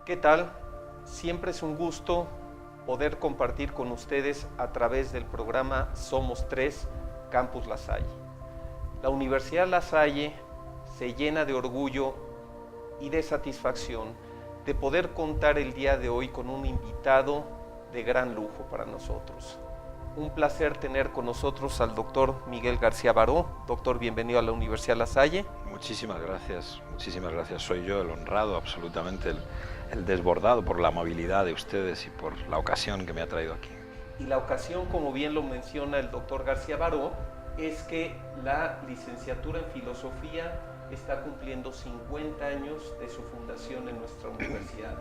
¿Qué tal? Siempre es un gusto poder compartir con ustedes a través del programa Somos Tres, Campus La Salle. La Universidad La Salle se llena de orgullo y de satisfacción de poder contar el día de hoy con un invitado de gran lujo para nosotros. Un placer tener con nosotros al doctor Miguel García Baró. Doctor, bienvenido a la Universidad La Salle. Muchísimas gracias. Soy yo el honrado, absolutamente, el desbordado por la amabilidad de ustedes y por la ocasión que me ha traído aquí. Y la ocasión, como bien lo menciona el doctor García Baró, es que la licenciatura en Filosofía está cumpliendo 50 años de su fundación en nuestra universidad.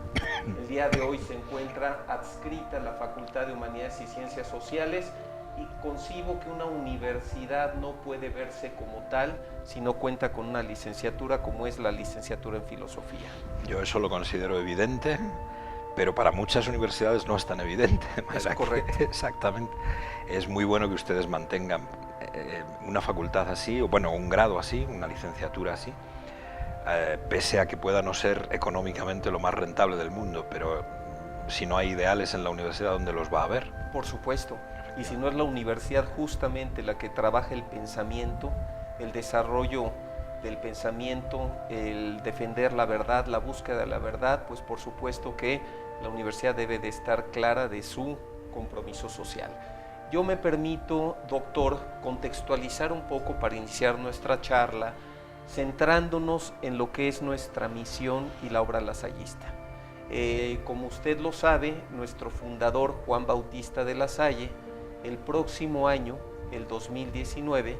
El día de hoy se encuentra adscrita a la Facultad de Humanidades y Ciencias Sociales y concibo que una universidad no puede verse como tal si no cuenta con una licenciatura como es la licenciatura en Filosofía. Yo eso lo considero evidente, pero para muchas universidades no es tan evidente. Es correcto. Exactamente. Es muy bueno que ustedes mantengan una facultad así, o bueno, un grado así, una licenciatura así, pese a que pueda no ser económicamente lo más rentable del mundo, pero si no hay ideales en la universidad, ¿dónde los va a haber? Por supuesto. Y si no es la universidad justamente la que trabaja el pensamiento, el desarrollo del pensamiento, el defender la verdad, la búsqueda de la verdad, pues por supuesto que la universidad debe de estar clara de su compromiso social. Yo me permito, doctor, contextualizar un poco para iniciar nuestra charla, centrándonos en lo que es nuestra misión y la obra lasallista. Como usted lo sabe, nuestro fundador, Juan Bautista de La Salle, el próximo año, el 2019,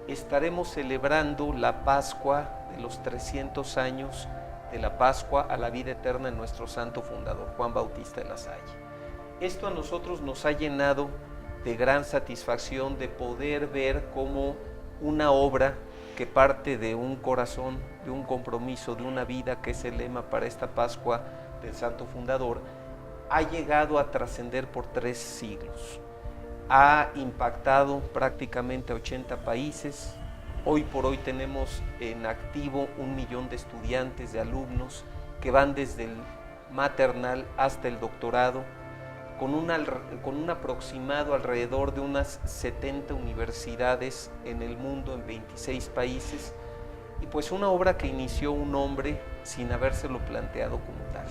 estaremos celebrando la Pascua de los 300 años de la Pascua a la vida eterna de nuestro santo fundador, Juan Bautista de La Salle. Esto a nosotros nos ha llenado de gran satisfacción de poder ver cómo una obra que parte de un corazón, de un compromiso, de una vida, que es el lema para esta Pascua del santo fundador, ha llegado a trascender por 3 siglos. Ha impactado prácticamente a 80 países. Hoy por hoy tenemos en activo 1 millón de estudiantes, de alumnos, que van desde el maternal hasta el doctorado, con un aproximado alrededor de unas 70 universidades en el mundo, en 26 países, y pues una obra que inició un hombre sin habérselo planteado como tal,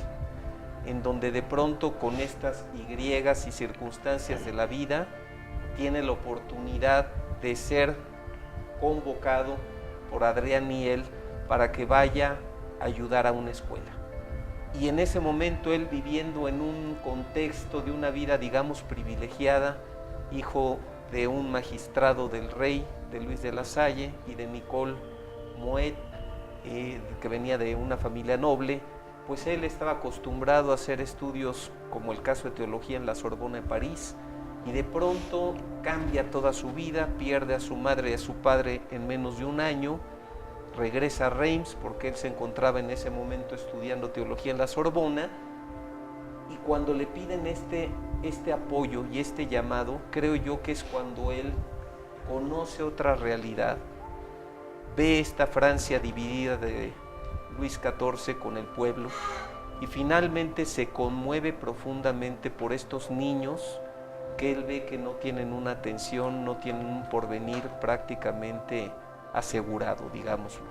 en donde de pronto con estas y circunstancias de la vida tiene la oportunidad de ser convocado por Adrián Niel para que vaya a ayudar a una escuela. Y en ese momento él, viviendo en un contexto de una vida, digamos, privilegiada, hijo de un magistrado del rey, de Luis de La Salle, y de Nicole Moet, que venía de una familia noble, pues él estaba acostumbrado a hacer estudios como el caso de teología en la Sorbona de París, y de pronto cambia toda su vida, pierde a su madre y a su padre en menos de un año, regresa a Reims porque él se encontraba en ese momento estudiando teología en la Sorbona, y cuando le piden este apoyo y este llamado, creo yo que es cuando él conoce otra realidad, ve esta Francia dividida de Luis XIV con el pueblo, y finalmente se conmueve profundamente por estos niños que él ve que no tienen una atención, no tienen un porvenir prácticamente asegurado, digámoslo.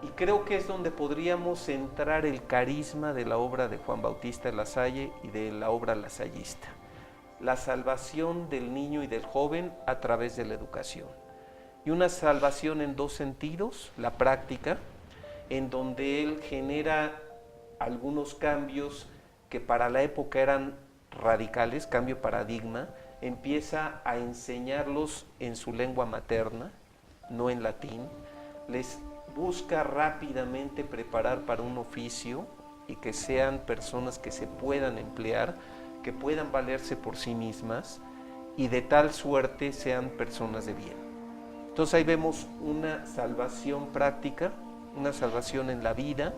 Y creo que es donde podríamos centrar el carisma de la obra de Juan Bautista de La Salle y de la obra lasallista: la salvación del niño y del joven a través de la educación. Y una salvación en 2 sentidos: la práctica, en donde él genera algunos cambios que para la época eran radicales, cambio de paradigma, empieza a enseñarlos en su lengua materna, no en latín, les busca rápidamente preparar para un oficio y que sean personas que se puedan emplear, que puedan valerse por sí mismas y de tal suerte sean personas de bien. Entonces ahí vemos una salvación práctica, una salvación en la vida,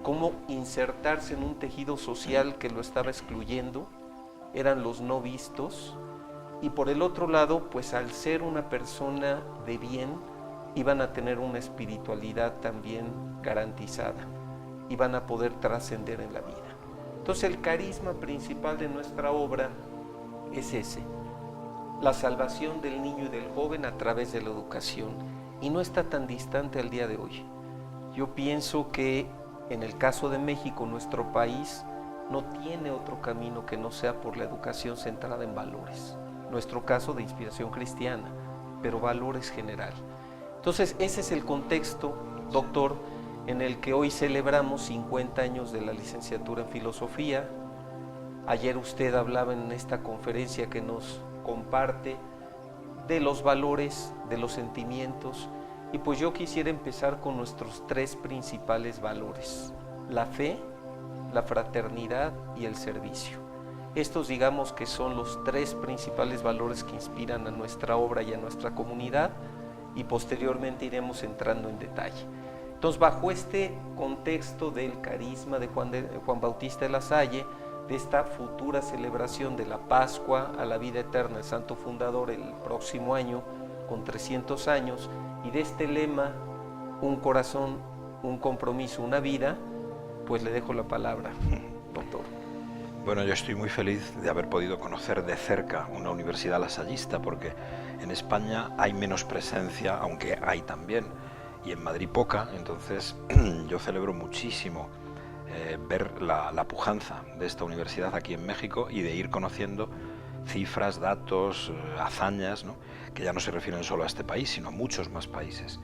cómo insertarse en un tejido social que lo estaba excluyendo, eran los no vistos, y por el otro lado, pues al ser una persona de bien, iban a tener una espiritualidad también garantizada, iban a poder trascender en la vida. Entonces el carisma principal de nuestra obra es ese, la salvación del niño y del joven a través de la educación, y no está tan distante al día de hoy. Yo pienso que en el caso de México, nuestro país no tiene otro camino que no sea por la educación centrada en valores. Nuestro caso de inspiración cristiana, pero valores general. Entonces ese es el contexto, doctor, en el que hoy celebramos 50 años de la licenciatura en filosofía. Ayer usted hablaba en esta conferencia que nos comparte de los valores, de los sentimientos, y pues yo quisiera empezar con nuestros 3 principales valores: la fe, la fraternidad y el servicio. Estos, digamos, que son los 3 principales valores que inspiran a nuestra obra y a nuestra comunidad, y posteriormente iremos entrando en detalle. Entonces, bajo este contexto del carisma de Juan Bautista de la Salle, de esta futura celebración de la Pascua a la vida eterna del Santo Fundador el próximo año, con 300 años, y de este lema, un corazón, un compromiso, una vida, pues le dejo la palabra, doctor. Bueno, yo estoy muy feliz de haber podido conocer de cerca una universidad lasallista, porque en España hay menos presencia, aunque hay también, y en Madrid poca. Entonces yo celebro muchísimo ver la pujanza de esta universidad aquí en México, y de ir conociendo cifras, datos, hazañas, ¿no?, que ya no se refieren solo a este país, sino a muchos más países.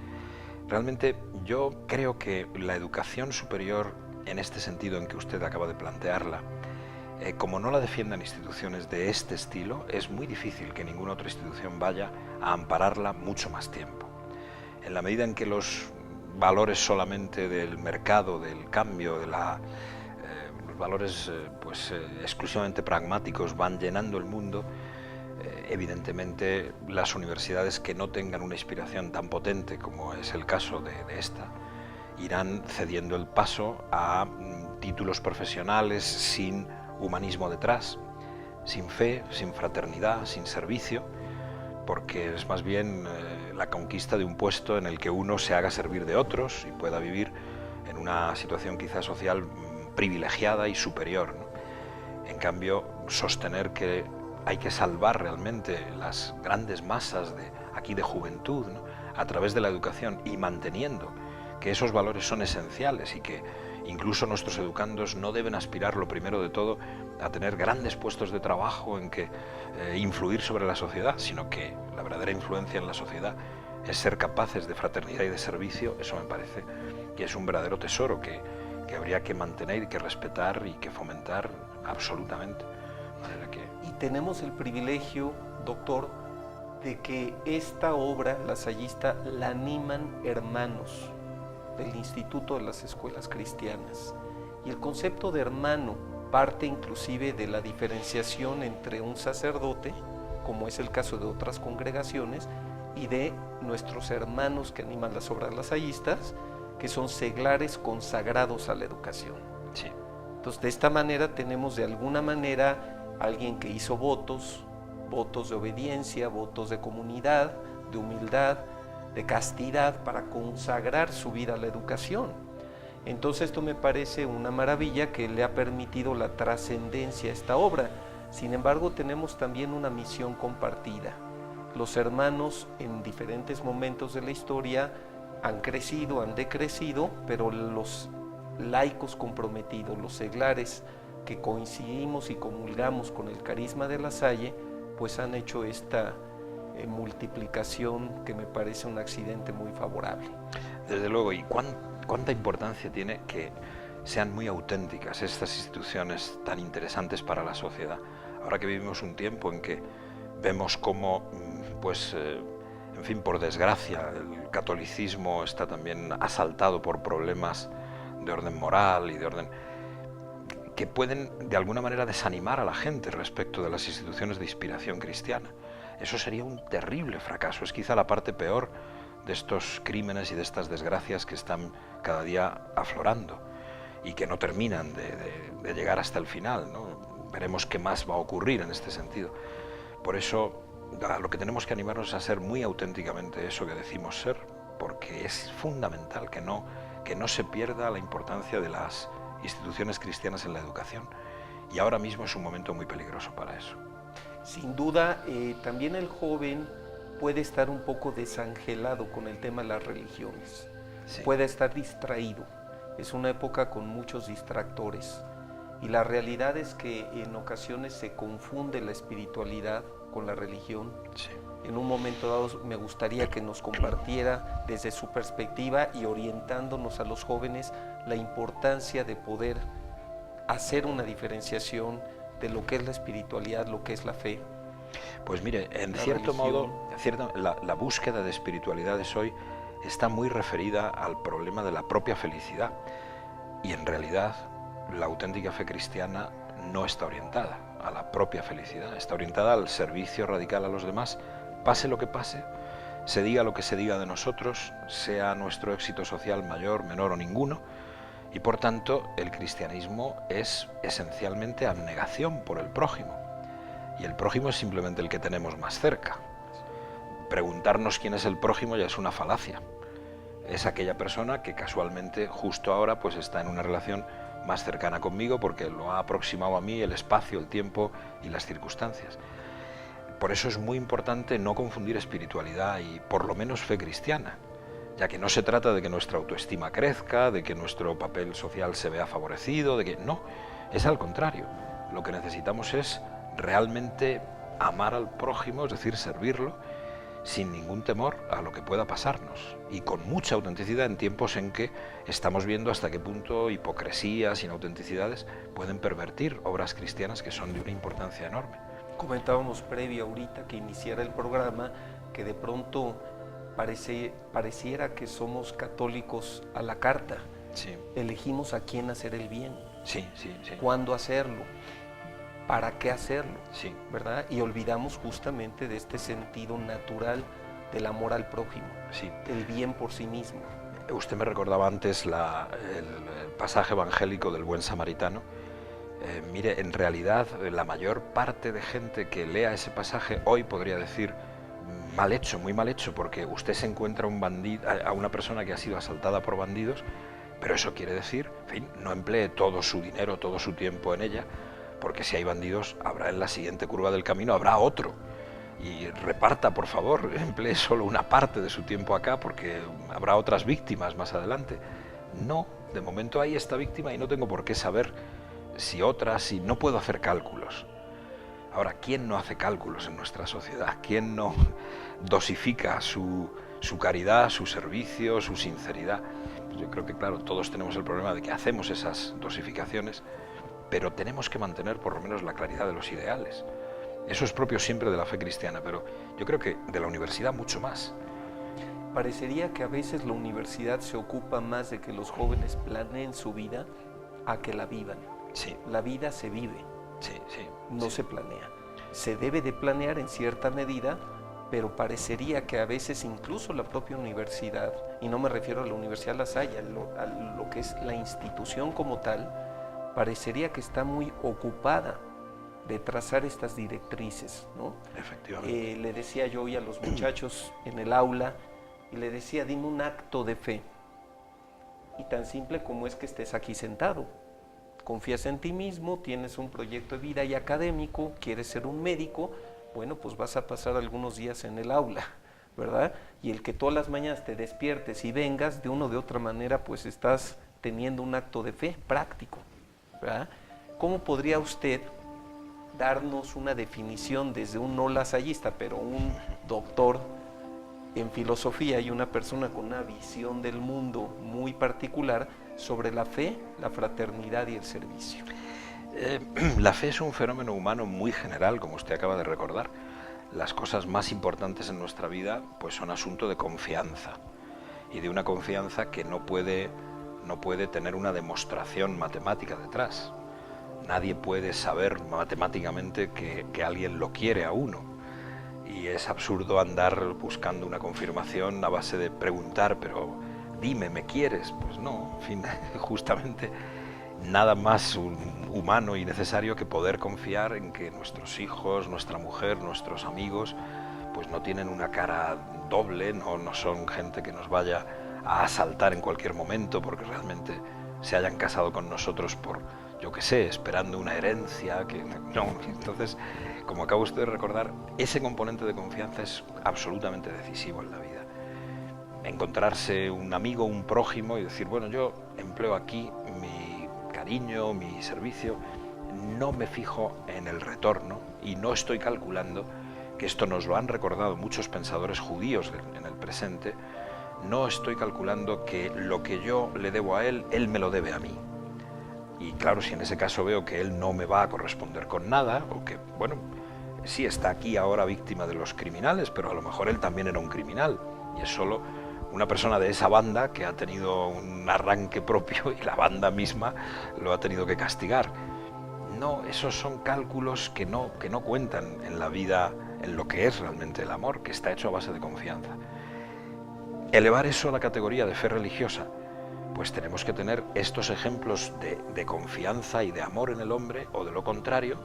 Realmente yo creo que la educación superior, en este sentido en que usted acaba de plantearla, como no la defiendan instituciones de este estilo, es muy difícil que ninguna otra institución vaya a ampararla mucho más tiempo. En la medida en que los valores solamente del mercado, del cambio, de los valores exclusivamente pragmáticos van llenando el mundo, evidentemente las universidades que no tengan una inspiración tan potente como es el caso de esta, irán cediendo el paso a títulos profesionales sin humanismo detrás, sin fe, sin fraternidad, sin servicio, porque es más bien la conquista de un puesto en el que uno se haga servir de otros y pueda vivir en una situación quizá social privilegiada y superior, ¿no? En cambio, sostener que hay que salvar realmente las grandes masas de juventud, ¿no?, a través de la educación, y manteniendo que esos valores son esenciales, y que incluso nuestros educandos no deben aspirar, lo primero de todo, a tener grandes puestos de trabajo en que influir sobre la sociedad, sino que la verdadera influencia en la sociedad es ser capaces de fraternidad y de servicio. Eso me parece que es un verdadero tesoro que habría que mantener y que respetar y que fomentar absolutamente. De manera que... Y tenemos el privilegio, doctor, de que esta obra lasallista la animan hermanos del Instituto de las Escuelas Cristianas. Y el concepto de hermano parte inclusive de la diferenciación entre un sacerdote, como es el caso de otras congregaciones, y de nuestros hermanos que animan las obras lasallistas, que son seglares consagrados a la educación. Sí. Entonces, de esta manera tenemos de alguna manera alguien que hizo votos de obediencia, votos de comunidad, de humildad, de castidad, para consagrar su vida a la educación. Entonces esto me parece una maravilla que le ha permitido la trascendencia a esta obra. Sin embargo, tenemos también una misión compartida. Los hermanos en diferentes momentos de la historia han crecido, han decrecido, pero los laicos comprometidos, los seglares que coincidimos y comulgamos con el carisma de la Salle, pues han hecho esta multiplicación que me parece un accidente muy favorable. Desde luego, y cuánta importancia tiene que sean muy auténticas estas instituciones tan interesantes para la sociedad. Ahora que vivimos un tiempo en que vemos cómo, en fin, por desgracia, el catolicismo está también asaltado por problemas de orden moral y de orden que pueden de alguna manera desanimar a la gente respecto de las instituciones de inspiración cristiana. Eso sería un terrible fracaso. Es quizá la parte peor de estos crímenes y de estas desgracias que están cada día aflorando y que no terminan de llegar hasta el final, ¿no? Veremos qué más va a ocurrir en este sentido. Por eso, lo que tenemos que animarnos es a ser muy auténticamente eso que decimos ser, porque es fundamental que no se pierda la importancia de las instituciones cristianas en la educación Y ahora mismo es un momento muy peligroso para eso. Sin duda, también el joven puede estar un poco desangelado con el tema de las religiones, Sí. puede estar distraído. Es una época con muchos distractores y la realidad es que en ocasiones se confunde la espiritualidad con la religión. Sí. En un momento dado me gustaría que nos compartiera desde su perspectiva y orientándonos a los jóvenes la importancia de poder hacer una diferenciación de lo que es la espiritualidad, lo que es la fe. Pues mire, en La cierto religión. modo, la búsqueda de espiritualidades hoy está muy referida al problema de la propia felicidad. Y en realidad, la auténtica fe cristiana no está orientada a la propia felicidad, está orientada al servicio radical a los demás, pase lo que pase, se diga lo que se diga de nosotros, sea nuestro éxito social mayor, menor o ninguno, y por tanto el cristianismo es esencialmente abnegación por el prójimo. Y el prójimo es simplemente el que tenemos más cerca. Preguntarnos quién es el prójimo ya es una falacia. Es aquella persona que casualmente justo ahora pues está en una relación más cercana conmigo porque lo ha aproximado a mí el espacio, el tiempo y las circunstancias. Por eso es muy importante no confundir espiritualidad y por lo menos fe cristiana, ya que no se trata de que nuestra autoestima crezca, de que nuestro papel social se vea favorecido, de que no, es al contrario. Lo que necesitamos es realmente amar al prójimo, es decir, servirlo, sin ningún temor a lo que pueda pasarnos y con mucha autenticidad en tiempos en que estamos viendo hasta qué punto hipocresías, inautenticidades pueden pervertir obras cristianas que son de una importancia enorme. Comentábamos previo ahorita que iniciara el programa que de pronto pareciera que somos católicos a la carta. Sí. Elegimos a quién hacer el bien, Sí, sí, sí. cuándo hacerlo, para qué hacerlo, Sí. ¿verdad? Y olvidamos justamente de este sentido natural del amor al prójimo, Sí. el bien por sí mismo. Usted me recordaba antes el pasaje evangélico del buen samaritano. Mire, en realidad la mayor parte de gente que lea ese pasaje hoy podría decir mal hecho, muy mal hecho, porque usted se encuentra a una persona que ha sido asaltada por bandidos, pero eso quiere decir, en fin, no emplee todo su dinero, todo su tiempo en ella, porque si hay bandidos, habrá en la siguiente curva del camino, habrá otro. Y reparta, por favor, emplee solo una parte de su tiempo acá, porque habrá otras víctimas más adelante. No, de momento hay esta víctima y no tengo por qué saber si no puedo hacer cálculos. Ahora, ¿quién no hace cálculos en nuestra sociedad? ¿Quién no dosifica su caridad, su servicio, su sinceridad? Pues yo creo que, claro, todos tenemos el problema de que hacemos esas dosificaciones, pero tenemos que mantener por lo menos la claridad de los ideales. Eso es propio siempre de la fe cristiana, pero yo creo que de la universidad mucho más. Parecería que a veces la universidad se ocupa más de que los jóvenes planeen su vida a que la vivan. Sí. La vida se vive, Sí, sí. no sí. se planea. Se debe de planear en cierta medida, pero parecería que a veces incluso la propia universidad, y no me refiero a la Universidad La Salle, a lo que es la institución como tal, parecería que está muy ocupada de trazar estas directrices, ¿no? Efectivamente. Le decía yo hoy a los muchachos en el aula, y le decía, dime un acto de fe, y tan simple como es que estés aquí sentado. Confías en ti mismo, tienes un proyecto de vida y académico, quieres ser un médico, bueno, pues vas a pasar algunos días en el aula, ¿verdad? Y el que todas las mañanas te despiertes y vengas, de una o de otra manera, pues estás teniendo un acto de fe práctico, ¿verdad? ¿Cómo podría usted darnos una definición desde un no lasallista, pero un doctor en filosofía y una persona con una visión del mundo muy particular sobre la fe, la fraternidad y el servicio? La fe es un fenómeno humano muy general, como usted acaba de recordar. Las cosas más importantes en nuestra vida pues son asunto de confianza, y de una confianza que no puede tener una demostración matemática detrás. Nadie puede saber matemáticamente que alguien lo quiere a uno, y es absurdo andar buscando una confirmación a base de preguntar, pero dime, ¿me quieres? Pues no, en fin, justamente nada más humano y necesario que poder confiar en que nuestros hijos, nuestra mujer, nuestros amigos, pues no tienen una cara doble, no son gente que nos vaya a asaltar en cualquier momento porque realmente se hayan casado con nosotros por, yo qué sé, esperando una herencia, que no. Entonces, como acaba usted de recordar, ese componente de confianza es absolutamente decisivo en la vida. Encontrarse un amigo, un prójimo y decir, bueno, yo empleo aquí mi cariño, mi servicio, no me fijo en el retorno y no estoy calculando, que esto nos lo han recordado muchos pensadores judíos en el presente, no estoy calculando que lo que yo le debo a él me lo debe a mí. Y claro, si en ese caso veo que él no me va a corresponder con nada, o que, bueno, sí está aquí ahora víctima de los criminales, pero a lo mejor él también era un criminal, y es solo una persona de esa banda que ha tenido un arranque propio y la banda misma lo ha tenido que castigar. No, esos son cálculos que no cuentan en la vida, en lo que es realmente el amor, que está hecho a base de confianza. Elevar eso a la categoría de fe religiosa, pues tenemos que tener estos ejemplos de confianza y de amor en el hombre, o de lo contrario,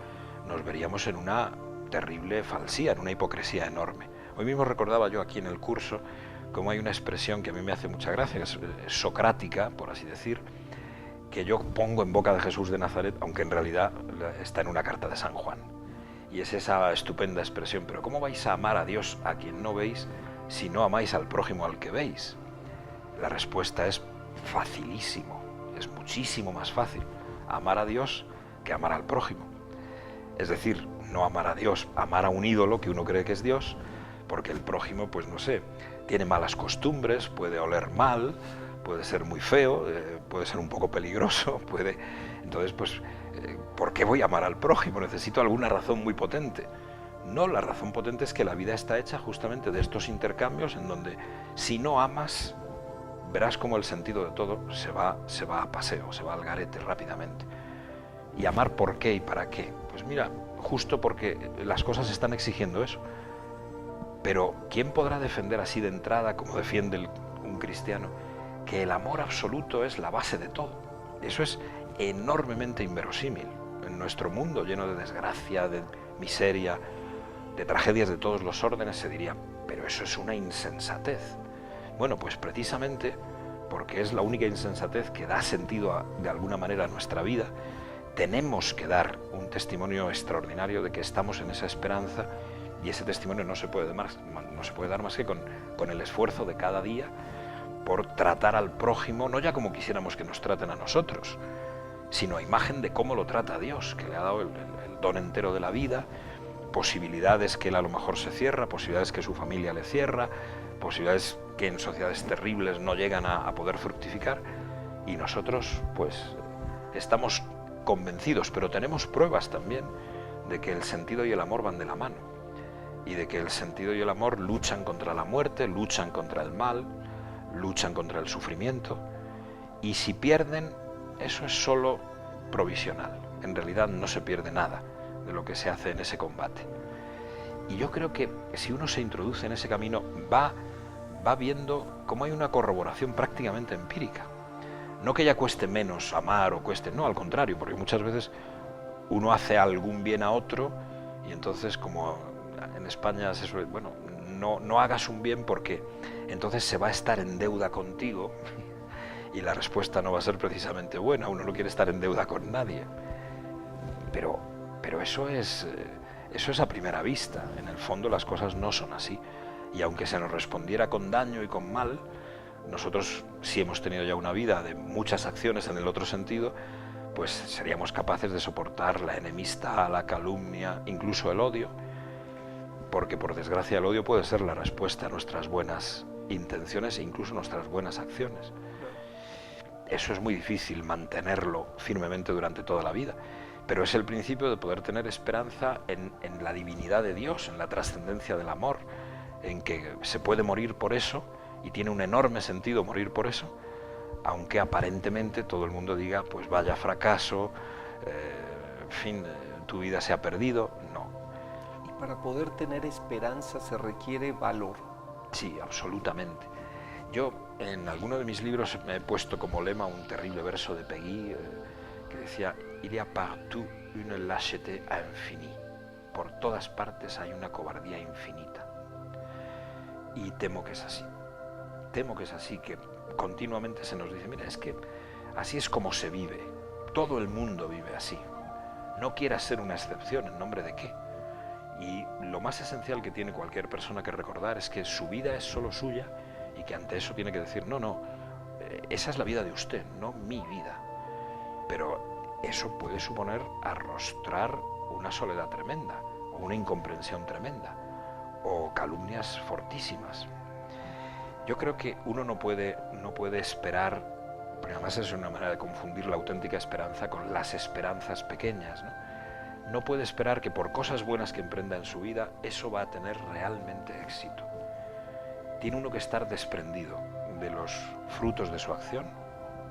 nos veríamos en una terrible falsía, en una hipocresía enorme. Hoy mismo recordaba yo aquí en el curso cómo hay una expresión que a mí me hace mucha gracia, es socrática, por así decir, que yo pongo en boca de Jesús de Nazaret, aunque en realidad está en una carta de San Juan. Y es esa estupenda expresión, pero ¿cómo vais a amar a Dios a quien no veis si no amáis al prójimo al que veis? La respuesta es facilísimo, es muchísimo más fácil amar a Dios que amar al prójimo. Es decir, no amar a Dios, amar a un ídolo que uno cree que es Dios, porque el prójimo, pues no sé, tiene malas costumbres, puede oler mal, puede ser muy feo, puede ser un poco peligroso, puede... Entonces, pues, ¿por qué voy a amar al prójimo? Necesito alguna razón muy potente. No, la razón potente es que la vida está hecha justamente de estos intercambios en donde si no amas, verás cómo el sentido de todo se va a paseo, se va al garete rápidamente. ¿Y amar por qué y para qué? Pues mira, justo porque las cosas están exigiendo eso. Pero ¿quién podrá defender así de entrada, como defiende un cristiano, que el amor absoluto es la base de todo? Eso es enormemente inverosímil. En nuestro mundo lleno de desgracia, de miseria, de tragedias de todos los órdenes, se diría, pero eso es una insensatez. Bueno, pues precisamente porque es la única insensatez que da sentido de alguna manera a nuestra vida, tenemos que dar un testimonio extraordinario de que estamos en esa esperanza, y ese testimonio no se puede dar más que con el esfuerzo de cada día por tratar al prójimo, no ya como quisiéramos que nos traten a nosotros, sino a imagen de cómo lo trata Dios, que le ha dado el don entero de la vida, posibilidades que él a lo mejor se cierra, posibilidades que su familia le cierra, posibilidades que en sociedades terribles no llegan a poder fructificar, y nosotros pues estamos convencidos, pero tenemos pruebas también de que el sentido y el amor van de la mano, y de que el sentido y el amor luchan contra la muerte, luchan contra el mal, luchan contra el sufrimiento, y si pierden, eso es solo provisional. En realidad no se pierde nada de lo que se hace en ese combate. Y yo creo que si uno se introduce en ese camino, va viendo cómo hay una corroboración prácticamente empírica. No que ya cueste menos amar o cueste, no, al contrario, porque muchas veces uno hace algún bien a otro y entonces, como en España se suele, bueno, no hagas un bien porque entonces se va a estar en deuda contigo y la respuesta no va a ser precisamente buena. Uno no quiere estar en deuda con nadie. Pero eso es a primera vista. En el fondo las cosas no son así. Y aunque se nos respondiera con daño y con mal, nosotros, si hemos tenido ya una vida de muchas acciones en el otro sentido, pues seríamos capaces de soportar la enemistad, la calumnia, incluso el odio, porque por desgracia el odio puede ser la respuesta a nuestras buenas intenciones e incluso nuestras buenas acciones. Eso es muy difícil mantenerlo firmemente durante toda la vida, pero es el principio de poder tener esperanza en la divinidad de Dios, en la trascendencia del amor, en que se puede morir por eso, y tiene un enorme sentido morir por eso, aunque aparentemente todo el mundo diga, pues vaya fracaso, en fin, tu vida se ha perdido. No. Y para poder tener esperanza se requiere valor. Sí, absolutamente. Yo en alguno de mis libros me he puesto como lema un terrible verso de Peggy que decía, il y a partout une lâcheté infinie. Por todas partes hay una cobardía infinita. Y temo que es así. Temo que es así, que continuamente se nos dice, mira, es que así es como se vive. todo el mundo vive así. No quieras ser una excepción, ¿en nombre de qué? Y lo más esencial que tiene cualquier persona que recordar es que su vida es solo suya y que ante eso tiene que decir, no, esa es la vida de usted, no mi vida. Pero eso puede suponer arrostrar una soledad tremenda, o una incomprensión tremenda, o calumnias fortísimas. Yo creo que uno no puede esperar, porque además es una manera de confundir la auténtica esperanza con las esperanzas pequeñas, ¿no? No puede esperar que por cosas buenas que emprenda en su vida, eso va a tener realmente éxito. Tiene uno que estar desprendido de los frutos de su acción,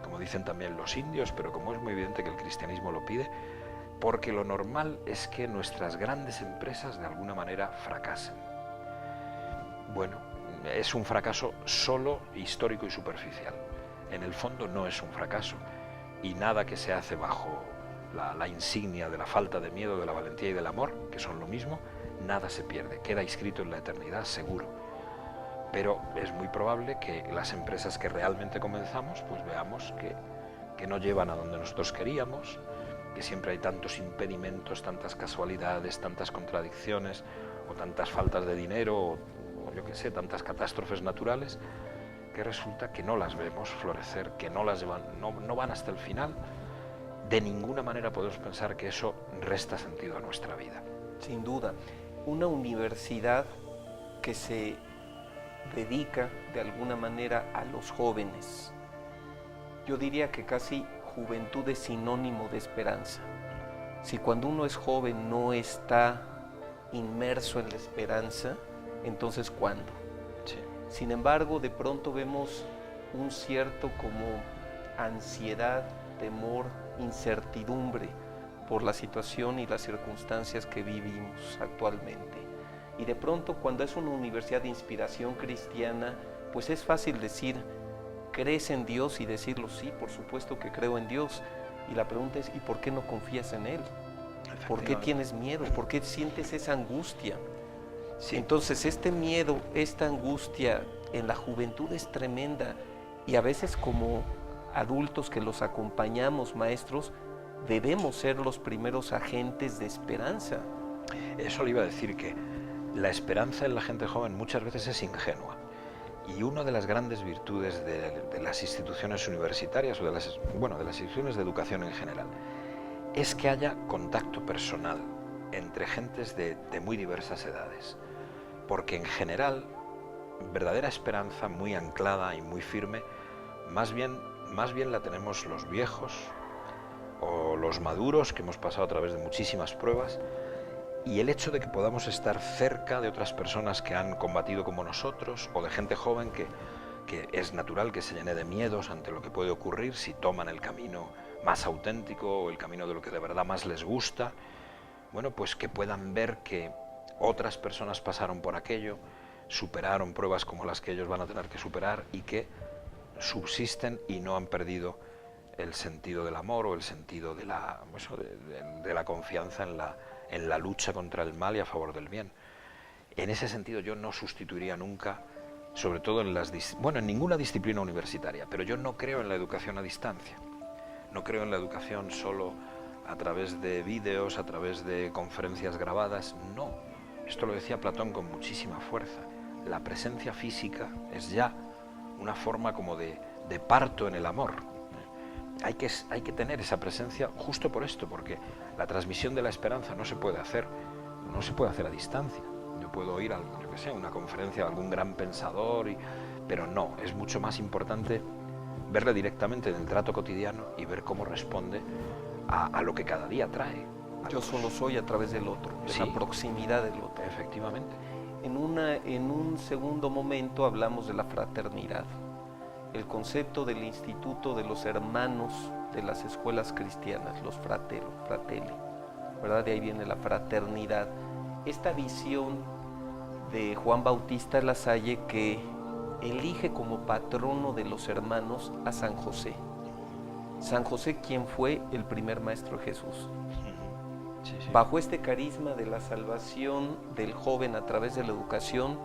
como dicen también los indios, pero como es muy evidente que el cristianismo lo pide, porque lo normal es que nuestras grandes empresas de alguna manera fracasen. Bueno, es un fracaso solo histórico y superficial. En el fondo no es un fracaso, y nada que se hace bajo la insignia de la falta de miedo, de la valentía y del amor, que son lo mismo, nada se pierde, queda inscrito en la eternidad seguro. Pero es muy probable que las empresas que realmente comenzamos, pues veamos que no llevan a donde nosotros queríamos, que siempre hay tantos impedimentos, tantas casualidades, tantas contradicciones, o tantas faltas de dinero, o yo qué sé, tantas catástrofes naturales, que resulta que no las vemos florecer, que no van hasta el final. De ninguna manera podemos pensar que eso resta sentido a nuestra vida. Sin duda, una universidad que se dedica de alguna manera a los jóvenes. Yo diría que casi juventud es sinónimo de esperanza. Si cuando uno es joven no está inmerso en la esperanza, entonces ¿cuándo? Sí. Sin embargo, de pronto vemos un cierto como ansiedad, temor, incertidumbre por la situación y las circunstancias que vivimos actualmente. Y de pronto, cuando es una universidad de inspiración cristiana, pues es fácil decir, ¿crees en Dios? Y decirlo, sí, por supuesto que creo en Dios. Y la pregunta es, ¿y por qué no confías en Él? ¿Por qué tienes miedo? ¿Por qué sientes esa angustia? Sí. Entonces, este miedo, esta angustia en la juventud es tremenda. Y a veces como adultos que los acompañamos, maestros, debemos ser los primeros agentes de esperanza. Eso le iba a decir, que la esperanza en la gente joven muchas veces es ingenua. Y una de las grandes virtudes de las instituciones universitarias, o de las instituciones de educación en general, es que haya contacto personal entre gentes de muy diversas edades. Porque en general, verdadera esperanza muy anclada y muy firme, más bien la tenemos los viejos o los maduros, que hemos pasado a través de muchísimas pruebas, y el hecho de que podamos estar cerca de otras personas que han combatido como nosotros, o de gente joven que es natural que se llene de miedos ante lo que puede ocurrir si toman el camino más auténtico o el camino de lo que de verdad más les gusta, bueno, pues que puedan ver que otras personas pasaron por aquello, superaron pruebas como las que ellos van a tener que superar, y que subsisten y no han perdido el sentido del amor o el sentido de la confianza en la lucha contra el mal y a favor del bien. En ese sentido yo no sustituiría nunca, sobre todo en ninguna disciplina universitaria, pero yo no creo en la educación a distancia. No creo en la educación solo a través de vídeos, a través de conferencias grabadas, no. Esto lo decía Platón con muchísima fuerza. La presencia física es ya una forma como de parto en el amor. Hay que tener esa presencia justo por esto, porque la transmisión de la esperanza no se puede hacer a distancia. Yo puedo ir a una conferencia de algún gran pensador, pero no, es mucho más importante verle directamente en el trato cotidiano y ver cómo responde a lo que cada día trae. Yo solo soy a través del otro, de la proximidad del otro. Efectivamente. En un segundo momento hablamos de la fraternidad, el concepto del instituto de los hermanos de las escuelas cristianas, los fratelli, ¿verdad? De ahí viene la fraternidad. Esta visión de Juan Bautista Lasalle, que elige como patrono de los hermanos a San José. San José, quien fue el primer maestro de Jesús. Sí. Bajo este carisma de la salvación del joven a través de la educación,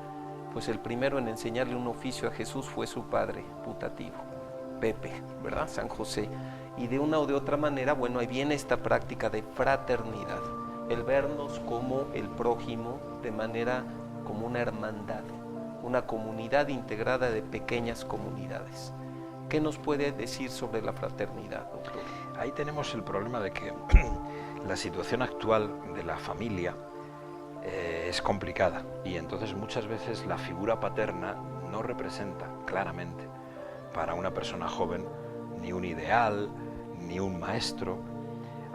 pues el primero en enseñarle un oficio a Jesús fue su padre putativo, Pepe, ¿verdad? San José. Y de una o de otra manera, bueno, ahí viene esta práctica de fraternidad, el vernos como el prójimo de manera como una hermandad, una comunidad integrada de pequeñas comunidades. ¿Qué nos puede decir sobre la fraternidad, doctor? Ahí tenemos el problema de que la situación actual de la familia es complicada y entonces muchas veces la figura paterna no representa claramente para una persona joven ni un ideal, ni un maestro.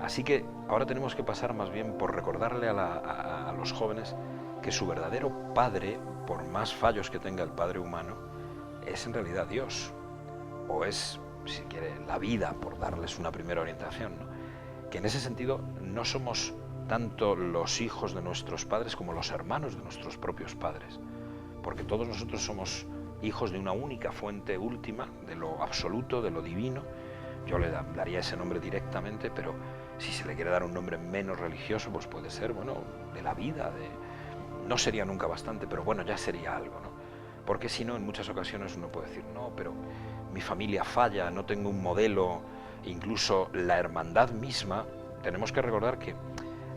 Así que ahora tenemos que pasar más bien por recordarle a los jóvenes que su verdadero padre, por más fallos que tenga el padre humano, es en realidad Dios, o es, si quiere, la vida, por darles una primera orientación, ¿no? Que en ese sentido no somos tanto los hijos de nuestros padres como los hermanos de nuestros propios padres, porque todos nosotros somos hijos de una única fuente última, de lo absoluto, de lo divino. Yo le daría ese nombre directamente, pero si se le quiere dar un nombre menos religioso, pues puede ser, bueno, de la vida, no sería nunca bastante, pero bueno, ya sería algo, ¿no? Porque si no, en muchas ocasiones uno puede decir, no, pero mi familia falla, no tengo un modelo, incluso la hermandad misma. Tenemos que recordar que,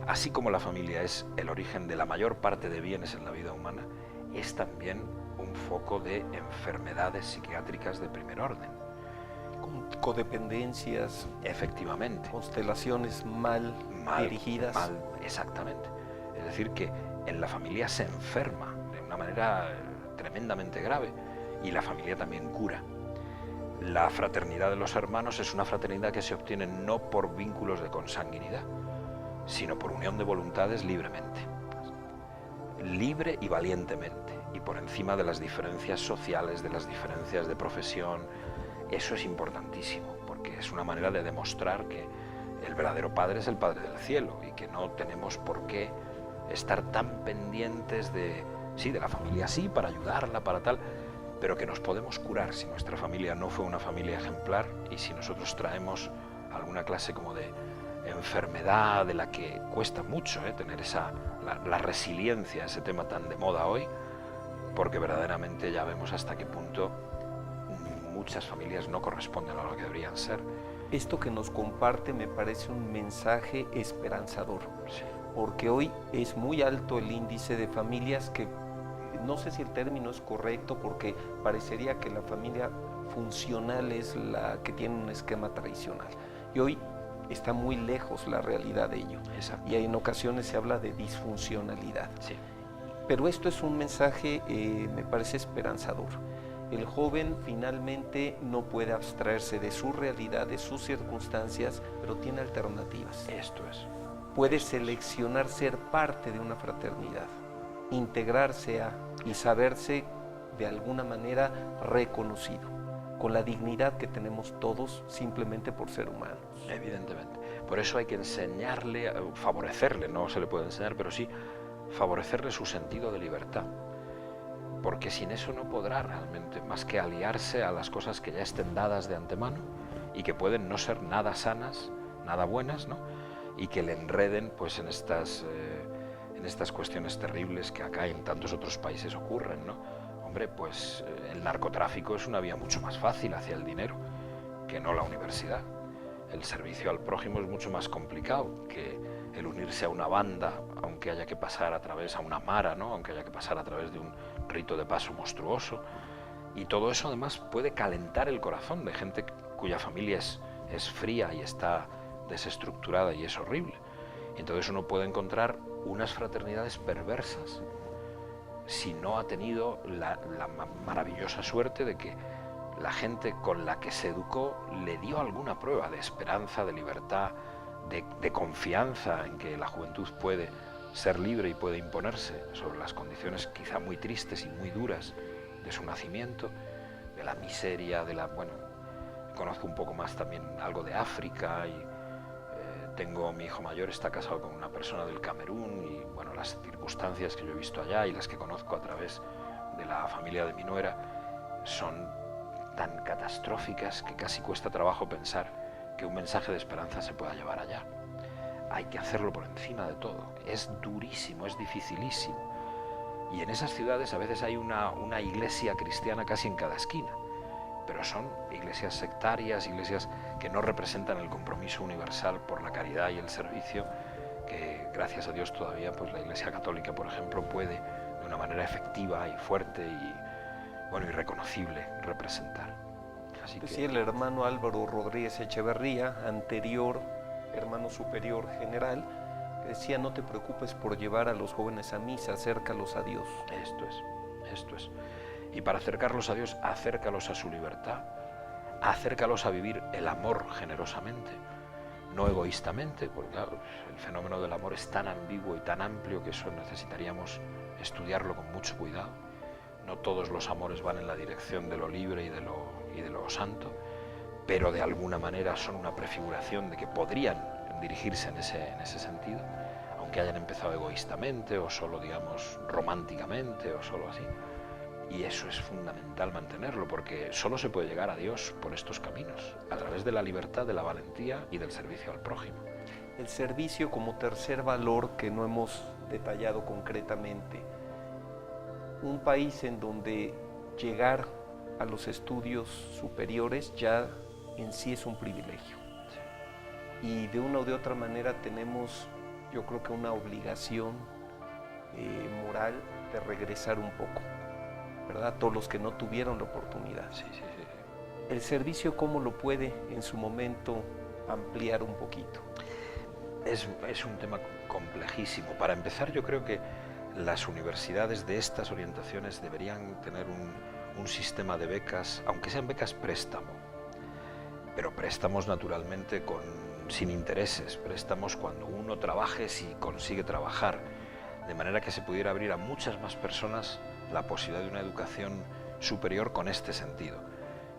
así como la familia es el origen de la mayor parte de bienes en la vida humana, es también un foco de enfermedades psiquiátricas de primer orden. Con codependencias, efectivamente, constelaciones mal dirigidas. Exactamente. Es decir, que en la familia se enferma de una manera tremendamente grave y la familia también cura. La fraternidad de los hermanos es una fraternidad que se obtiene no por vínculos de consanguinidad, sino por unión de voluntades libremente, libre y valientemente, y por encima de las diferencias sociales, de las diferencias de profesión. Eso es importantísimo, porque es una manera de demostrar que el verdadero Padre es el Padre del cielo y que no tenemos por qué estar tan pendientes de la familia sí, para ayudarla, para tal, pero que nos podemos curar si nuestra familia no fue una familia ejemplar y si nosotros traemos alguna clase como de enfermedad de la que cuesta mucho tener la resiliencia, ese tema tan de moda hoy, porque verdaderamente ya vemos hasta qué punto muchas familias no corresponden a lo que deberían ser. Esto que nos comparte me parece un mensaje esperanzador, Sí. Porque hoy es muy alto el índice de familias que, no sé si el término es correcto, porque parecería que la familia funcional es la que tiene un esquema tradicional, y hoy está muy lejos la realidad de ello. Exacto. Y en ocasiones se habla de disfuncionalidad. Sí. Pero esto es un mensaje, me parece esperanzador. El joven finalmente no puede abstraerse de su realidad, de sus circunstancias, pero tiene alternativas. Esto es. Puede seleccionar ser parte de una fraternidad, integrarse y saberse de alguna manera reconocido, con la dignidad que tenemos todos simplemente por ser humanos. Evidentemente. Por eso hay que enseñarle, favorecerle, no se le puede enseñar, pero sí favorecerle su sentido de libertad. Porque sin eso no podrá realmente más que aliarse a las cosas que ya estén dadas de antemano y que pueden no ser nada sanas, nada buenas, ¿no? Y que le enreden pues en estas cuestiones terribles que acá y en tantos otros países ocurren, ¿no? Hombre, pues el narcotráfico es una vía mucho más fácil hacia el dinero que no la universidad. El servicio al prójimo es mucho más complicado que el unirse a una banda, aunque haya que pasar a través a una mara, ¿no? Aunque haya que pasar a través de un rito de paso monstruoso. Y todo eso además puede calentar el corazón de gente cuya familia es fría y está desestructurada y es horrible. Entonces uno puede encontrar unas fraternidades perversas si no ha tenido la maravillosa suerte de que la gente con la que se educó le dio alguna prueba de esperanza, de libertad, de confianza en que la juventud puede ser libre y puede imponerse sobre las condiciones quizá muy tristes y muy duras de su nacimiento, de la miseria, conozco un poco más también algo de África y mi hijo mayor está casado con una persona del Camerún y bueno, las circunstancias que yo he visto allá y las que conozco a través de la familia de mi nuera son tan catastróficas que casi cuesta trabajo pensar que un mensaje de esperanza se pueda llevar allá. Hay que hacerlo por encima de todo. Es durísimo, es dificilísimo. Y en esas ciudades a veces hay una iglesia cristiana casi en cada esquina. pero son iglesias sectarias, iglesias que no representan el compromiso universal por la caridad y el servicio que, gracias a Dios, todavía pues la Iglesia Católica, por ejemplo, puede de una manera efectiva y fuerte y, bueno, y reconocible representar. Así que... Sí, el hermano Álvaro Rodríguez Echeverría, anterior hermano superior general, decía: no te preocupes por llevar a los jóvenes a misa, acércalos a Dios. Esto es. Y para acercarlos a Dios, acércalos a su libertad, acércalos a vivir el amor generosamente, no egoístamente, porque claro, el fenómeno del amor es tan ambiguo y tan amplio que eso necesitaríamos estudiarlo con mucho cuidado. No todos los amores van en la dirección de lo libre y de lo santo, pero de alguna manera son una prefiguración de que podrían dirigirse en ese sentido, aunque hayan empezado egoístamente o solo, digamos, románticamente o solo así. Y eso es fundamental mantenerlo, porque solo se puede llegar a Dios por estos caminos, a través de la libertad, de la valentía y del servicio al prójimo. El servicio como tercer valor que no hemos detallado concretamente. Un país en donde llegar a los estudios superiores ya en sí es un privilegio. Sí. Y de una o de otra manera tenemos, yo creo que una obligación moral de regresar un poco, ¿verdad? Todos los que no tuvieron la oportunidad. Sí. El servicio, ¿cómo lo puede en su momento ampliar un poquito? Es un tema complejísimo. Para empezar, yo creo que las universidades de estas orientaciones deberían tener un sistema de becas, aunque sean becas préstamo, pero préstamos naturalmente sin intereses, préstamos cuando uno trabaje si consigue trabajar, de manera que se pudiera abrir a muchas más personas la posibilidad de una educación superior con este sentido,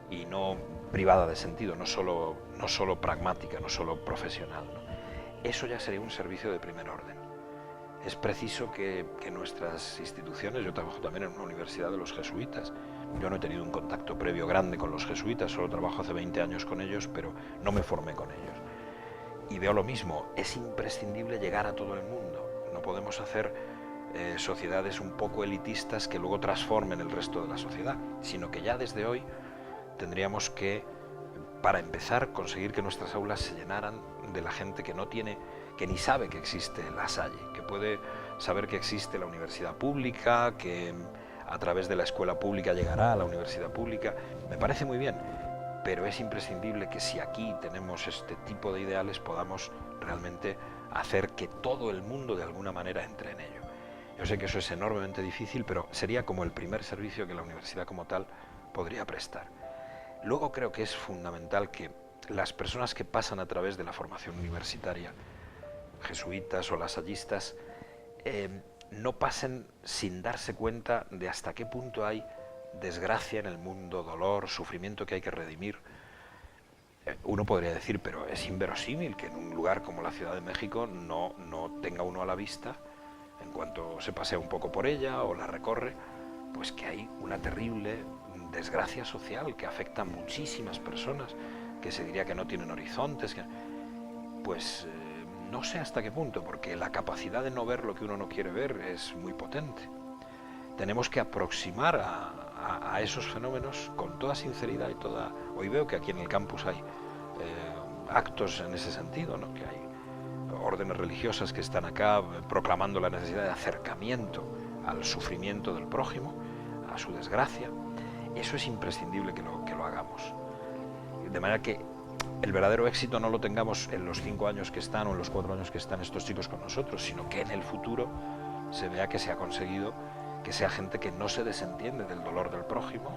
y no privada de sentido, no solo pragmática, no solo profesional, ¿no? Eso ya sería un servicio de primer orden. Es preciso que nuestras instituciones, yo trabajo también en una universidad de los jesuitas, yo no he tenido un contacto previo grande con los jesuitas, solo trabajo hace 20 años con ellos, pero no me formé con ellos. Y veo lo mismo, es imprescindible llegar a todo el mundo, no podemos hacer sociedades un poco elitistas que luego transformen el resto de la sociedad, sino que ya desde hoy tendríamos que, para empezar, conseguir que nuestras aulas se llenaran de la gente que no tiene, que ni sabe que existe La Salle, que puede saber que existe la universidad pública, que a través de la escuela pública llegará a la universidad pública. Me parece muy bien, pero es imprescindible que si aquí tenemos este tipo de ideales podamos realmente hacer que todo el mundo de alguna manera entre en ello. Yo sé que eso es enormemente difícil, pero sería como el primer servicio que la universidad como tal podría prestar. Luego creo que es fundamental que las personas que pasan a través de la formación universitaria, jesuitas o lasallistas, no pasen sin darse cuenta de hasta qué punto hay desgracia en el mundo, dolor, sufrimiento que hay que redimir. Uno podría decir, pero es inverosímil que en un lugar como la Ciudad de México no tenga uno a la vista, en cuanto se pasea un poco por ella o la recorre, pues que hay una terrible desgracia social que afecta a muchísimas personas, que se diría que no tienen horizontes, pues no sé hasta qué punto, porque la capacidad de no ver lo que uno no quiere ver es muy potente. Tenemos que aproximar a esos fenómenos con toda sinceridad y toda... Hoy veo que aquí en el campus hay actos en ese sentido, ¿no? Que hay órdenes religiosas que están acá proclamando la necesidad de acercamiento al sufrimiento del prójimo, a su desgracia. Eso es imprescindible que lo hagamos. De manera que el verdadero éxito no lo tengamos en los 5 años que están o en los 4 años que están estos chicos con nosotros, sino que en el futuro se vea que se ha conseguido que sea gente que no se desentiende del dolor del prójimo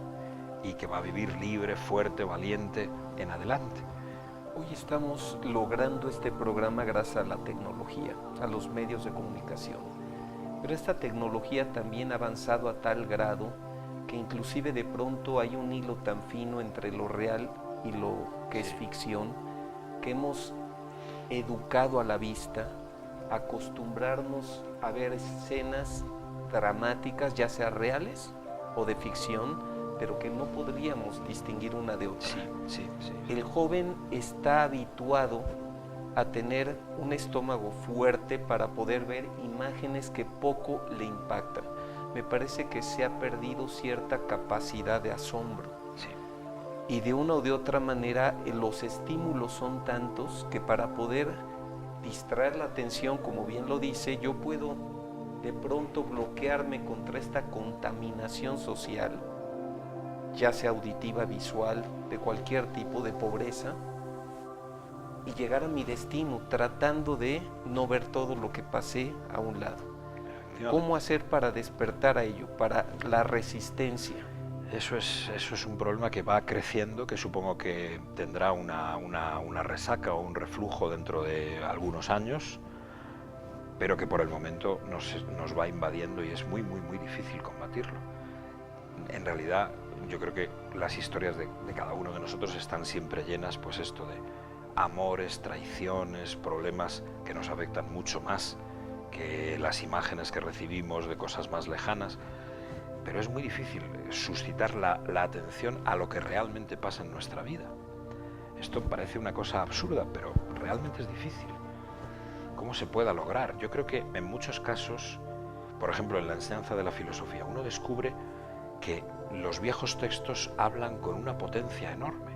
y que va a vivir libre, fuerte, valiente en adelante. Hoy estamos logrando este programa gracias a la tecnología, a los medios de comunicación. Pero esta tecnología también ha avanzado a tal grado que inclusive de pronto hay un hilo tan fino entre lo real y lo que es ficción, que hemos educado a la vista, acostumbrarnos a ver escenas dramáticas, ya sea reales o de ficción, pero que no podríamos distinguir una de otra. Sí. El joven está habituado a tener un estómago fuerte para poder ver imágenes que poco le impactan. Me parece que se ha perdido cierta capacidad de asombro. Sí. y de una o de otra manera los estímulos son tantos que para poder distraer la atención, como bien lo dice, yo puedo de pronto bloquearme contra esta contaminación social, ya sea auditiva, visual, de cualquier tipo de pobreza, y llegar a mi destino tratando de no ver todo lo que pasé a un lado. ¿Cómo hacer para despertar a ello, para la resistencia? Eso es un problema que va creciendo, que supongo que tendrá una resaca o un reflujo dentro de algunos años, pero que por el momento nos va invadiendo y es muy, muy, muy difícil combatirlo. En realidad, yo creo que las historias de cada uno de nosotros están siempre llenas, pues esto de amores, traiciones, problemas que nos afectan mucho más que las imágenes que recibimos de cosas más lejanas, pero es muy difícil suscitar la atención a lo que realmente pasa en nuestra vida. Esto parece una cosa absurda, pero realmente es difícil. ¿Cómo se pueda lograr? Yo creo que en muchos casos, por ejemplo en la enseñanza de la filosofía, uno descubre que los viejos textos hablan con una potencia enorme.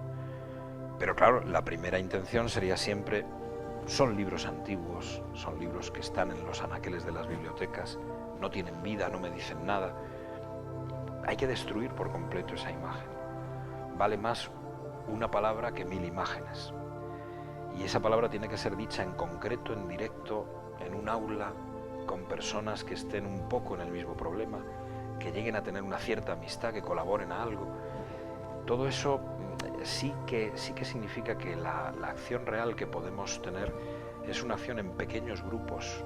Pero claro, la primera intención sería siempre, son libros antiguos, son libros que están en los anaqueles de las bibliotecas, no tienen vida, no me dicen nada. Hay que destruir por completo esa imagen. Vale más una palabra que 1000 imágenes. Y esa palabra tiene que ser dicha en concreto, en directo, en un aula, con personas que estén un poco en el mismo problema, que lleguen a tener una cierta amistad, que colaboren a algo. Todo eso sí que significa que la acción real que podemos tener es una acción en pequeños grupos.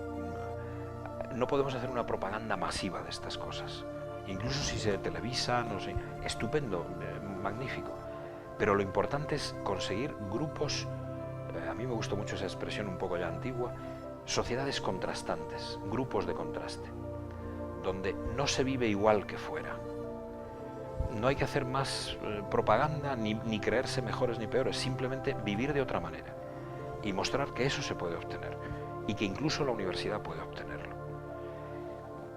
No podemos hacer una propaganda masiva de estas cosas. Incluso si se televisa, no sé, estupendo, magnífico. Pero lo importante es conseguir grupos, a mí me gustó mucho esa expresión un poco ya antigua, sociedades contrastantes, grupos de contraste, donde no se vive igual que fuera. No hay que hacer más propaganda, ni creerse mejores ni peores, simplemente vivir de otra manera y mostrar que eso se puede obtener y que incluso la universidad puede obtenerlo.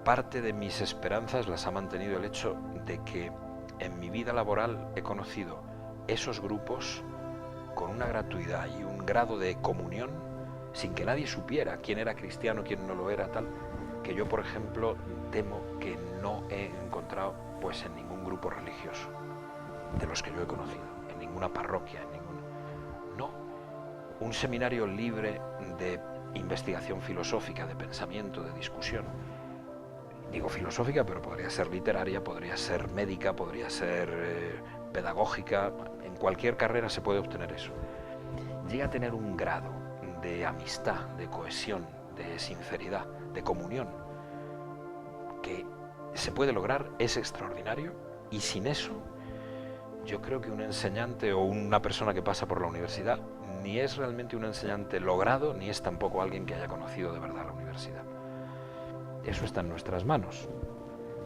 Parte de mis esperanzas las ha mantenido el hecho de que en mi vida laboral he conocido esos grupos con una gratuidad y un grado de comunión sin que nadie supiera quién era cristiano, quién no lo era, tal, que yo, por ejemplo, temo que no he encontrado pues en ningún grupo religioso de los que yo he conocido, en ninguna parroquia, no. Un seminario libre de investigación filosófica, de pensamiento, de discusión. Digo filosófica, pero podría ser literaria, podría ser médica, podría ser pedagógica. En cualquier carrera se puede obtener eso. Llega a tener un grado de amistad, de cohesión, de sinceridad, de comunión, que se puede lograr, es extraordinario, y sin eso yo creo que un enseñante o una persona que pasa por la universidad ni es realmente un enseñante logrado, ni es tampoco alguien que haya conocido de verdad la universidad. Eso está en nuestras manos.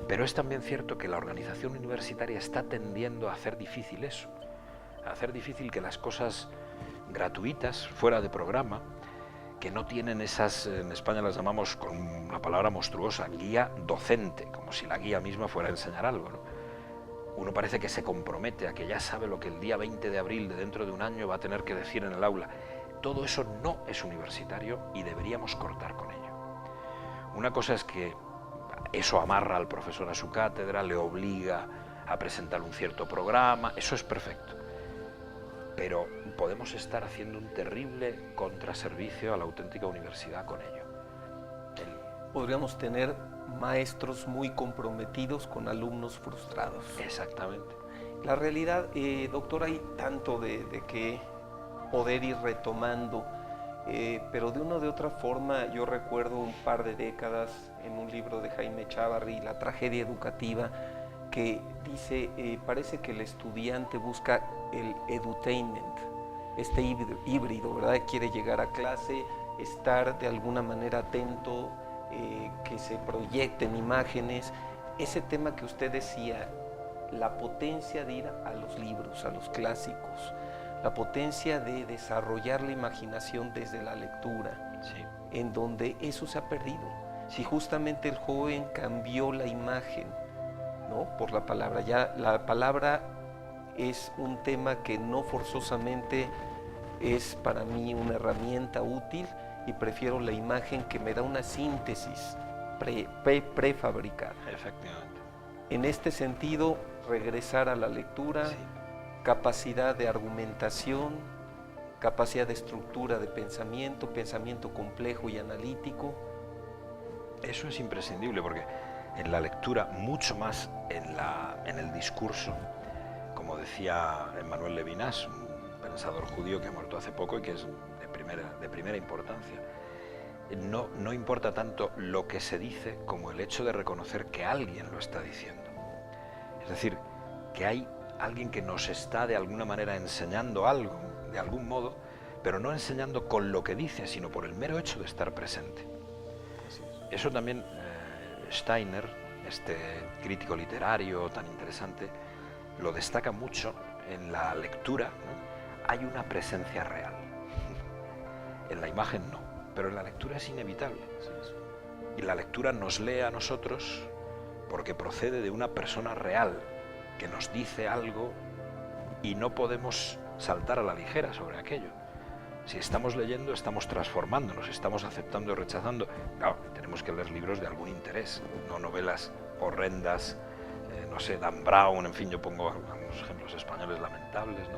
Pero es también cierto que la organización universitaria está tendiendo a hacer difícil eso, a hacer difícil que las cosas gratuitas, fuera de programa, que no tienen esas, en España las llamamos con una palabra monstruosa, guía docente, como si la guía misma fuera a enseñar algo, ¿no? Uno parece que se compromete a que ya sabe lo que el día 20 de abril de dentro de un año va a tener que decir en el aula. Todo eso no es universitario y deberíamos cortar con ello. Una cosa es que eso amarra al profesor a su cátedra, le obliga a presentar un cierto programa, eso es perfecto. Pero podemos estar haciendo un terrible contraservicio a la auténtica universidad con ello. Podríamos tener maestros muy comprometidos con alumnos frustrados. Exactamente. La realidad, doctor, hay tanto de que poder ir retomando, pero de una o de otra forma yo recuerdo un par de décadas en un libro de Jaime Chávarri, La tragedia educativa, que dice, parece que el estudiante busca el edutainment, este híbrido, ¿verdad? Quiere llegar a clase, estar de alguna manera atento, que se proyecten imágenes. Ese tema que usted decía, la potencia de ir a los libros, a los clásicos, la potencia de desarrollar la imaginación desde la lectura, Sí. en donde eso se ha perdido. Si justamente el joven cambió la imagen, ¿no?, por la palabra, ya la palabra es un tema que no forzosamente es para mí una herramienta útil, y prefiero la imagen que me da una síntesis prefabricada. Efectivamente. En este sentido, regresar a la lectura, Sí. capacidad de argumentación, capacidad de estructura de pensamiento complejo y analítico. Eso es imprescindible porque en la lectura, mucho más en el discurso, como decía Emmanuel Levinas, un pensador judío que ha muerto hace poco y que es de primera importancia, no importa tanto lo que se dice como el hecho de reconocer que alguien lo está diciendo. Es decir, que hay alguien que nos está de alguna manera enseñando algo, de algún modo, pero no enseñando con lo que dice, sino por el mero hecho de estar presente. Eso también Steiner, este crítico literario tan interesante, lo destaca mucho en la lectura, ¿no? Hay una presencia real. En la imagen no, pero en la lectura es inevitable. Y la lectura nos lee a nosotros porque procede de una persona real que nos dice algo y no podemos saltar a la ligera sobre aquello. Si estamos leyendo, estamos transformándonos, estamos aceptando y rechazando. Claro, tenemos que leer libros de algún interés, no novelas horrendas, no sé, Dan Brown, en fin, yo pongo algunos ejemplos españoles lamentables,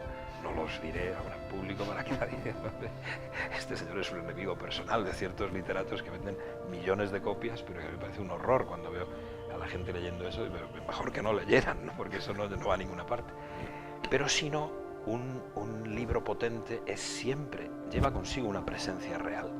no los diré ahora en público para que nadie... Este señor es un enemigo personal de ciertos literatos que venden millones de copias, pero que me parece un horror cuando veo a la gente leyendo eso, pero mejor que no leyeran, ¿no? Porque eso no va a ninguna parte. Pero si no, un libro potente siempre lleva consigo una presencia real,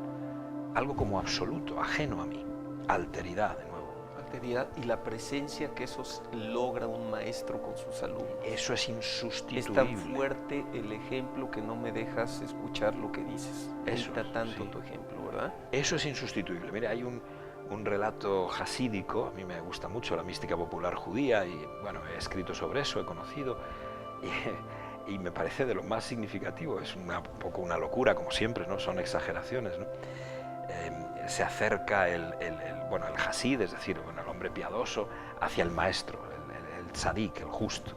algo como absoluto, ajeno a mí, alteridad de nuevo. Alteridad y la presencia que eso logra un maestro con sus alumnos. Eso es insustituible. Es tan fuerte el ejemplo que no me dejas escuchar lo que dices. Eso Grita tanto sí. tu ejemplo, ¿verdad? Eso es insustituible. Mira, hay un relato hasídico, a mí me gusta mucho la mística popular judía y bueno, he escrito sobre eso, he conocido y me parece de lo más significativo. Es un poco una locura, como siempre, ¿no? Son exageraciones, ¿no? Se acerca el hasid, es decir, el hombre piadoso, hacia el maestro, el tzadik, el justo.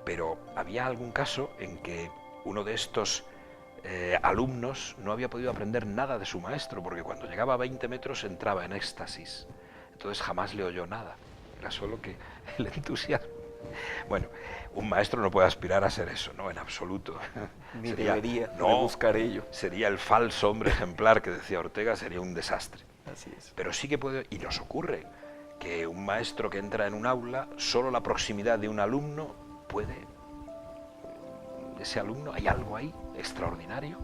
Pero había algún caso en que uno de estos alumnos no había podido aprender nada de su maestro, porque cuando llegaba a 20 metros entraba en éxtasis. Entonces jamás le oyó nada, era solo que el entusiasmo. Bueno, un maestro no puede aspirar a ser eso, ¿no? En absoluto. Ni debería buscar ello. Sería el falso hombre ejemplar que decía Ortega, sería un desastre. Así es. Pero sí que puede, y nos ocurre, que un maestro que entra en un aula, solo la proximidad de un alumno puede... Ese alumno, hay algo ahí extraordinario,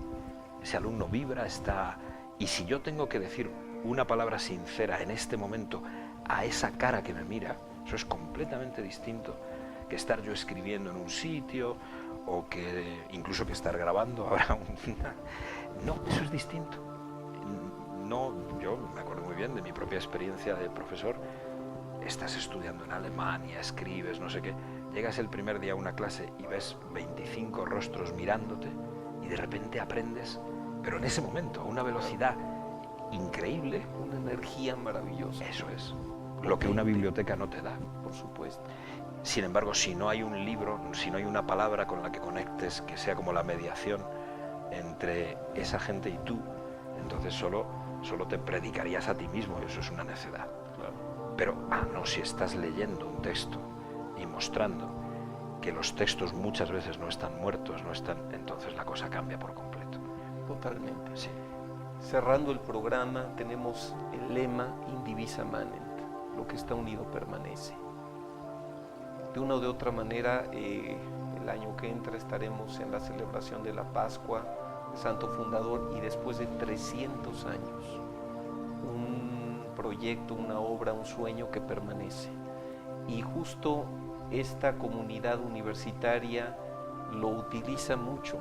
ese alumno vibra, está... Y si yo tengo que decir una palabra sincera en este momento a esa cara que me mira, eso es completamente distinto que estar yo escribiendo en un sitio o que incluso que estar grabando ahora No, eso es distinto. No, yo me acuerdo muy bien de mi propia experiencia de profesor. Estás estudiando en Alemania, escribes, no sé qué. Llegas el primer día a una clase y ves 25 rostros mirándote y de repente aprendes, pero en ese momento, a una velocidad increíble. Una energía maravillosa. Eso es. Lo que una biblioteca no te da. Por supuesto. Sin embargo, si no hay un libro, si no hay una palabra con la que conectes, que sea como la mediación entre esa gente y tú, entonces solo te predicarías a ti mismo, y eso es una necedad. Claro. Pero, no, si estás leyendo un texto y mostrando que los textos muchas veces no están muertos, entonces la cosa cambia por completo. Totalmente. Sí. Cerrando el programa, tenemos el lema Indivisa Manent, lo que está unido permanece. De una o de otra manera, el año que entra estaremos en la celebración de la Pascua, Santo Fundador, y después de 300 años, un proyecto, una obra, un sueño que permanece. Y justo esta comunidad universitaria lo utiliza mucho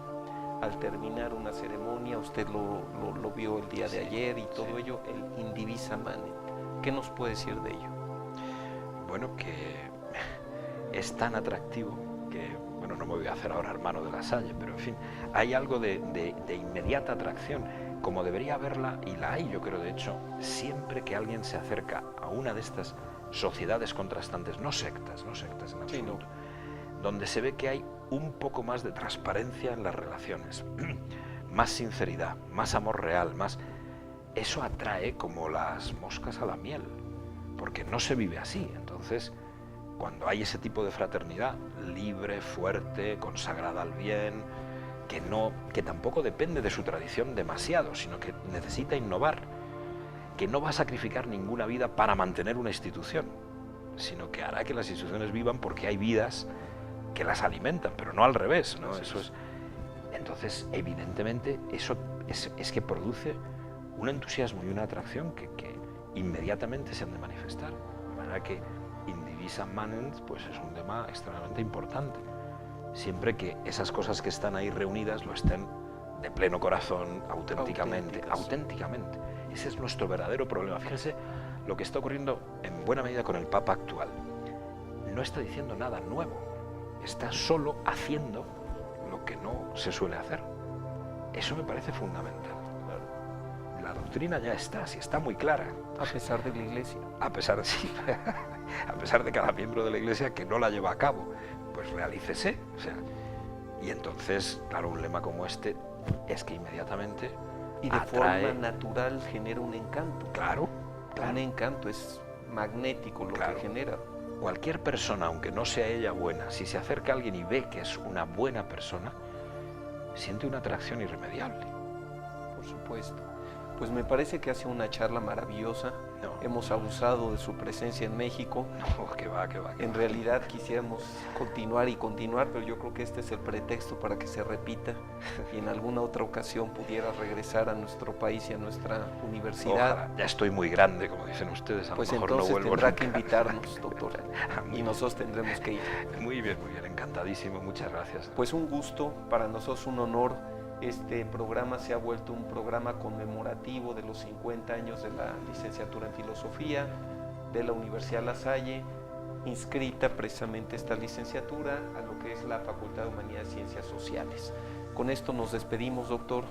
al terminar una ceremonia. Usted lo vio el día de ayer y todo ello, el Indivisa Manent. ¿Qué nos puede decir de ello? Bueno, que es tan atractivo que, bueno, no me voy a hacer ahora hermano de La Salle, pero en fin, hay algo de inmediata atracción, como debería haberla, y la hay, yo creo, de hecho, siempre que alguien se acerca a una de estas sociedades contrastantes, no sectas en absoluto, donde se ve que hay un poco más de transparencia en las relaciones, más sinceridad, más amor real, más... Eso atrae como las moscas a la miel, porque no se vive así. Entonces, cuando hay ese tipo de fraternidad libre, fuerte, consagrada al bien, que tampoco depende de su tradición demasiado, sino que necesita innovar, que no va a sacrificar ninguna vida para mantener una institución, sino que hará que las instituciones vivan porque hay vidas que las alimentan, pero no al revés, ¿no? Eso es. Entonces, evidentemente, eso es que produce un entusiasmo y una atracción que inmediatamente se han de manifestar. De manera que Indivisa Manens pues es un tema extremadamente importante. Siempre que esas cosas que están ahí reunidas lo estén de pleno corazón, auténticamente. Ese es nuestro verdadero problema. Fíjense lo que está ocurriendo en buena medida con el Papa actual. No está diciendo nada nuevo, está solo haciendo lo que no se suele hacer. Eso me parece fundamental. La doctrina ya está, sí, está muy clara. A pesar de la Iglesia. A pesar de cada miembro de la Iglesia que no la lleva a cabo, pues realícese. O sea, y entonces, claro, un lema como este es que inmediatamente y de forma natural genera un encanto. Claro. Un encanto, es magnético lo que genera. Cualquier persona, aunque no sea ella buena, si se acerca a alguien y ve que es una buena persona, siente una atracción irremediable. Por supuesto. Pues me parece que hace una charla maravillosa. Hemos abusado de su presencia en México. No, que va. En realidad quisiéramos continuar, pero yo creo que este es el pretexto para que se repita y en alguna otra ocasión pudiera regresar a nuestro país y a nuestra universidad. Ojalá. Ya estoy muy grande, como dicen ustedes. Pues lo mejor entonces no vuelvo tendrá nunca. que invitarnos, doctor. Y nosotros tendremos que ir. Muy bien, encantadísimo. Muchas gracias. Pues un gusto, para nosotros un honor. Este programa se ha vuelto un programa conmemorativo de los 50 años de la licenciatura en Filosofía de la Universidad La Salle, inscrita precisamente esta licenciatura a lo que es la Facultad de Humanidades y Ciencias Sociales. Con esto nos despedimos, doctor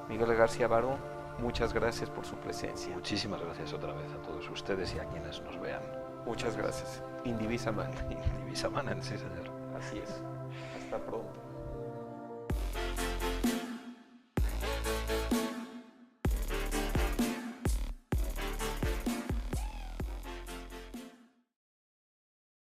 Miguel García Baró. Muchas gracias por su presencia. Muchísimas gracias otra vez a todos ustedes y a quienes nos vean. Muchas gracias. Indivisa Manens. Indivisa Manens, sí señor. Así es. Hasta pronto.